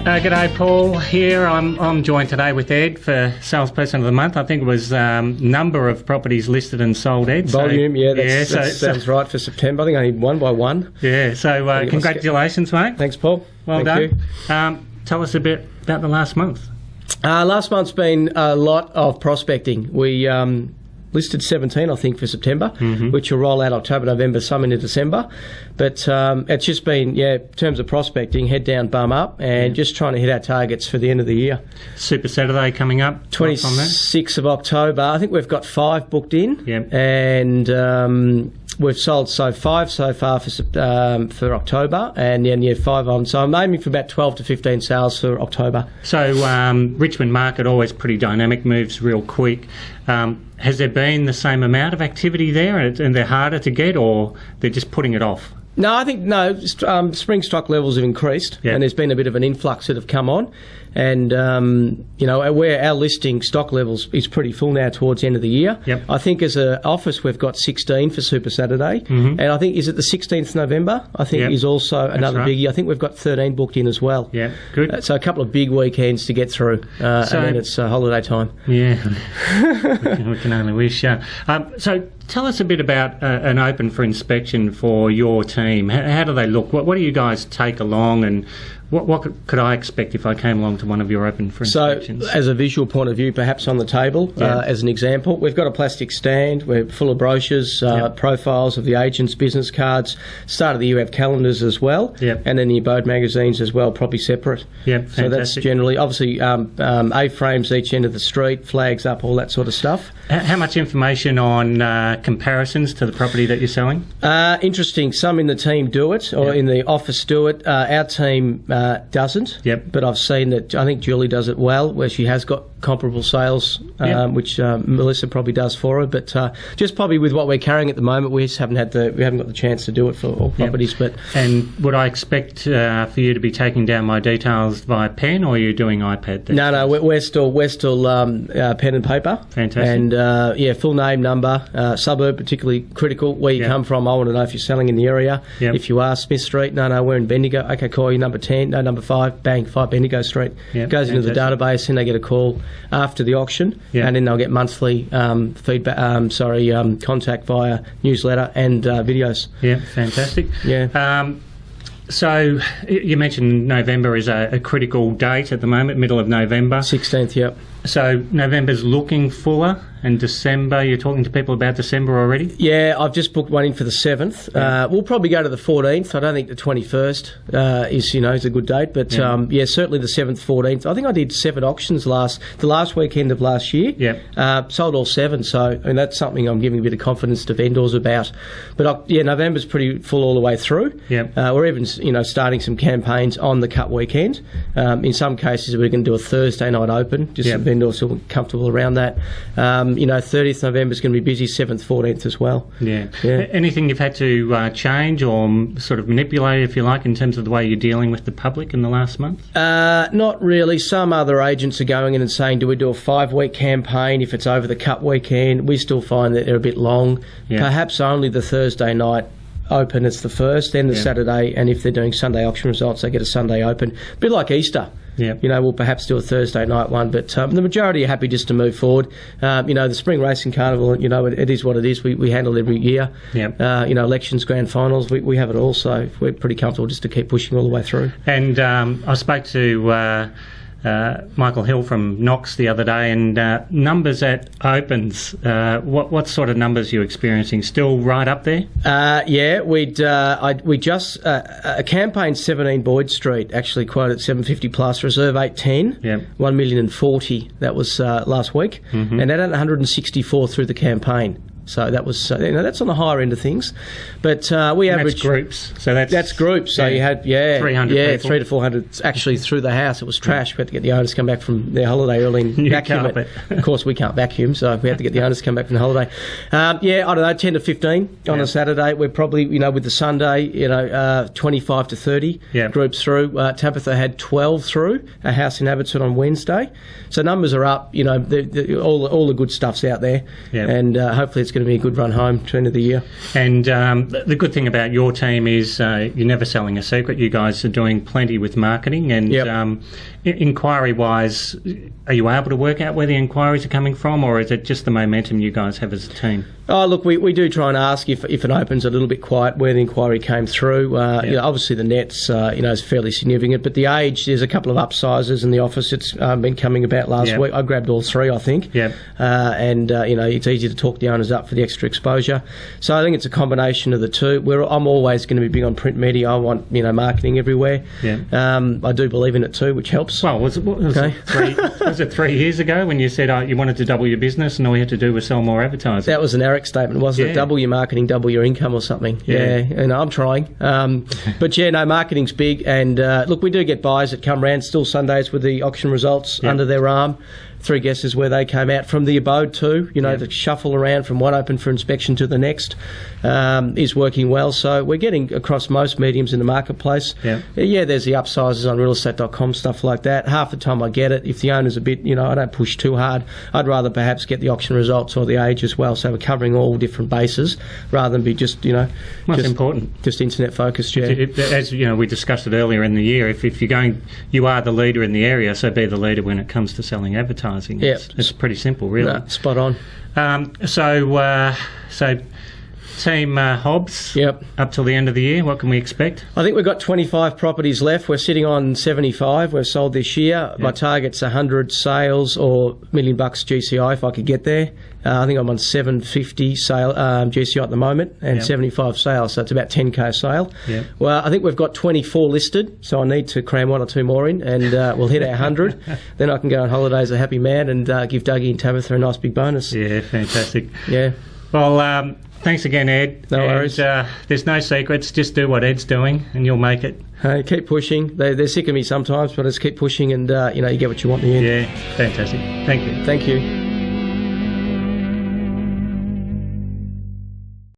G'day, Paul here. I'm joined today with Ed for Salesperson of the Month. I think it was number of properties listed and sold, Ed. Volume, that sounds right for September. I think I need one by one. Yeah, so congratulations, mate. Thanks, Paul. Well done. Tell us a bit about the last month. Last month's been a lot of prospecting. We listed 17, I think, for September, which will roll out October, November, some into December. But it's just been, in terms of prospecting, head down, bum up, and just trying to hit our targets for the end of the year. Super Saturday coming up. 26th of October. I think we've got 5 booked in. Yep. And we've sold 5 so far for October, and then 5 on. So I'm aiming for about 12 to 15 sales for October. So Richmond market always pretty dynamic, moves real quick. Has there been the same amount of activity there, and they're harder to get, or they're just putting it off? No, I think spring stock levels have increased, and there's been a bit of an influx that have come on. And, where our listing stock levels is pretty full now towards the end of the year. Yep. I think as an office we've got 16 for Super Saturday. And I think, is it the 16th of November? I think is also another biggie. I think we've got 13 booked in as well. Yeah, good. So a couple of big weekends to get through, and then it's holiday time. Yeah, we can only wish. So tell us a bit about an open for inspection for your team. How do they look? What do you guys take along, and what could I expect if I came along to one of your open for inspections? So, as a visual point of view, perhaps on the table, as an example, we've got a plastic stand. We're full of brochures, profiles of the agents, business cards. Start of the year, we have calendars as well, and then the abode magazines as well, probably separate. So that's generally, obviously, A-frames each end of the street, flags up, all that sort of stuff. How much information on comparisons to the property that you're selling? Interesting. Some in the team do it, or in the office do it. Our team doesn't, but I've seen that. I think Julie does it well, where she has got comparable sales, which Melissa probably does for her. But just probably with what we're carrying at the moment, we just haven't got the chance to do it for all properties. But would I expect for you to be taking down my details via pen, or are you doing iPad? No, we're still pen and paper. Fantastic. And full name, number, suburb particularly critical. Where you come from, I want to know if you're selling in the area. If you are, Smith Street. No, we're in Bendigo. Okay, call you number 10. No, number 5. Bang, 5 Bendigo Street. Goes into the database, and they get a call after the auction, and then they'll get monthly feedback. Contact via newsletter and videos. Yeah, fantastic. So you mentioned November is a critical date at the moment, middle of November. 16th, yep. So November's looking fuller, and December, you're talking to people about December already? Yeah, I've just booked one in for the 7th. We'll probably go to the 14th. I don't think the 21st is a good date, but certainly the 7th, 14th. I think I did 7 auctions the last weekend of last year. Sold all 7, so that's something I'm giving a bit of confidence to vendors about. But November's pretty full all the way through. We're even starting some campaigns on the cut weekend. In some cases, we're going to do a Thursday night open, just so vendors feel comfortable around that. 30th November is going to be busy, 7th, 14th as well. Anything you've had to change or sort of manipulate, if you like, in terms of the way you're dealing with the public in the last month? Not really. Some other agents are going in and saying, do we do a 5-week campaign if it's over the cut weekend? We still find that they're a bit long. Perhaps only the Thursday night open, it's the first, then the Saturday, and if they're doing Sunday auction results, they get a Sunday open. A bit like Easter. We'll perhaps do a Thursday night one, but the majority are happy just to move forward. The Spring Racing Carnival, it is what it is. We handle it every year. Elections, grand finals, we have it all, so we're pretty comfortable just to keep pushing all the way through. And I spoke to Michael Hill from Knox the other day, and numbers at opens, what sort of numbers are you experiencing? Still right up there? We just campaign 17 Boyd Street actually quoted 750 plus, reserve 810, 1,040,000. That was last week, and that had 164 through the campaign. So that was that's on the higher end of things, but we average groups. So that's groups. So you had 300 people. 300 to 400 actually through the house. It was trash. We had to get the owners to come back from their holiday early and vacuum it. Of course, we can't vacuum, so we had to get the owners to come back from the holiday. I don't know, 10 to 15 on a Saturday. We're probably with the Sunday, 25 to 30 groups through. Tabitha had 12 through a house in Abbotsford on Wednesday. So numbers are up. All the good stuff's out there, and hopefully it's going to be a good run home to the end of the year. And the good thing about your team is you're never selling a secret. You guys are doing plenty with marketing. And inquiry-wise, are you able to work out where the inquiries are coming from, or is it just the momentum you guys have as a team? Oh, look, we do try and ask if it opens a little bit quiet where the inquiry came through. Obviously the nets, is fairly significant, but the age, there's a couple of upsizes in the office. It's been coming about last week. I grabbed all three, I think. It's easy to talk the owners up for the extra exposure. So I think it's a combination of the two. I'm always going to be big on print media. I want marketing everywhere. I do believe in it too, which helps. Well, was it 3 years ago when you said you wanted to double your business and all you had to do was sell more advertising? That was an Eric statement, wasn't it? Double your marketing, double your income or something. And I'm trying. But marketing's big. And look, we do get buyers that come round still Sundays with the auction results under their arm. 3 guesses where they came out from the abode too. The shuffle around from one open for inspection to the next is working well. So we're getting across most mediums in the marketplace. There's the upsizes on realestate.com, stuff like that. Half the time I get it. If the owner's a bit, I don't push too hard. I'd rather perhaps get the auction results or the age as well. So we're covering all different bases rather than be just, That's important. Just internet focused, As we discussed it earlier in the year, if you're going, you are the leader in the area, so be the leader when it comes to selling advertising. It's pretty simple, really. No, spot on. So Team Hobbs, up till the end of the year, what can we expect? I think we've got 25 properties left. We're sitting on 75 we've sold this year. My target's 100 sales or $1 million GCI if I could get there. I think I'm on 750 GCI at the moment and 75 sales, so it's about 10k sale. Well, I think we've got 24 listed, so I need to cram 1 or 2 more in, and we'll hit our 100. Then I can go on holiday as a happy man and give Dougie and Tabitha a nice big bonus. Yeah, fantastic. Well, thanks again, Ed. No worries. There's no secrets. Just do what Ed's doing, and you'll make it. Hey, keep pushing. They're sick of me sometimes, but I just keep pushing, and you get what you want in the end. Yeah, fantastic. Thank you. Thank you.